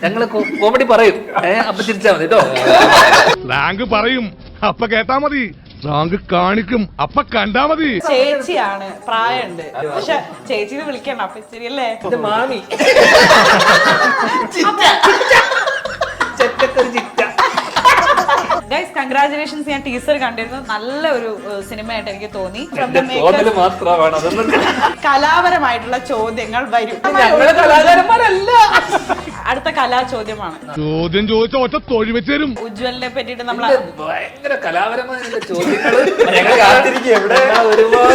ഞങ്ങള് കോമഡി പറയും, അപ്പൊ ചിരിച്ചാ മതി കേട്ടോ. സ്ലാങ് പറയും അപ്പ കേട്ടാ മതി, സ്ലാങ് കാണിക്കും അപ്പ കണ്ടാ മതി. ചേച്ചിയാണ്, പ്രായമുണ്ട്, പക്ഷെ ചേച്ചിന്ന് വിളിക്കണം അപ്പൊ ശരിയല്ലേ? ഇത് മാമി ഗൈസ് കൺഗ്രാചുലേഷൻസ്. ഞാൻ ടീസർ കണ്ടിരുന്നു, നല്ല ഒരു സിനിമയായിട്ട് എനിക്ക് തോന്നി. കലാപരമായിട്ടുള്ള ചോദ്യങ്ങൾ വരും. കലാകാരന്മാരല്ല. അടുത്ത കലാ ചോദ്യമാണ്. ചോദ്യം ചോദിച്ച ഒറ്റ തൊഴി വെച്ച് തരും. ഉജ്വലിനെ പറ്റിട്ട് നമ്മൾ ഭയങ്കര കലാപരമായ ചോദ്യങ്ങള് ഒരുപാട്.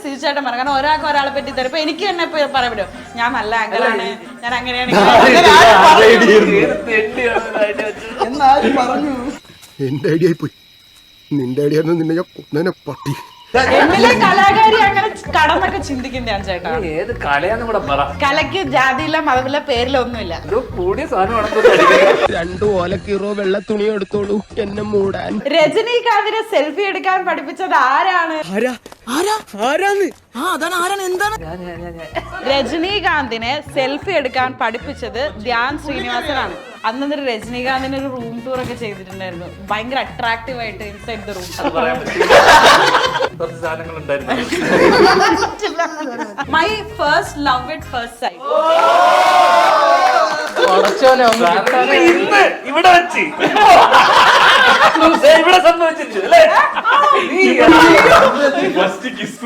തീർച്ചയായിട്ടും പറയാം. കാരണം ഒരാൾക്ക് ഒരാളെ പറ്റി തരും. ഇപ്പൊ എനിക്ക് തന്നെ പറയാൻ പറ്റും, ഞാൻ നല്ല ആംഗിളാണ്, ഞാൻ അങ്ങനെയാണ്. എന്നാരും പറഞ്ഞു എന്റെ ഐഡിയ പോയി, നിന്റെ ഐഡിയ നിന്നെ ഞാൻ കൊന്നേനെ പട്ടി. എന്നിലെ കലാകാരി അങ്ങനെ കടന്നൊക്കെ ചിന്തിക്കുന്നതാണ് ചേട്ടാ. ഏത് കലയാന്ന് കൂടെ പറ. കലയ്ക്ക് ജാതിയില്ല, മതമില്ല, പേരില്ല, ഒന്നുമില്ല. കൂടിയ സാധനമാണ്. 2 ഓലക്കീറോ വെള്ള തുണി എടുത്തോളൂ എന്നെ മൂടാൻ. രജനീകാന്തിനെ സെൽഫി എടുക്കാൻ പഠിപ്പിച്ചത് ആരാണ്? രജനീകാന്തിനെ സെൽഫി എടുക്കാൻ പഠിപ്പിച്ചത് ധ്യാൻ ശ്രീനിവാസനാണ്. അന്ന് രജനീകാന്തിന് ഒരു റൂം ടൂർ ഒക്കെ ചെയ്തിട്ടുണ്ടായിരുന്നു. ഭയങ്കര അട്രാക്റ്റീവ് ആയിട്ട് ഇൻസൈഡ് ദ റൂം. കുറച്ച് സാധനങ്ങൾ ഉണ്ടായിരുന്നു. My first love at first sight. ഇന്ന് ഇവിടെ വെച്ച് ഇവിടെ സംഭവിച്ചിട്ട് അല്ലേ? First kiss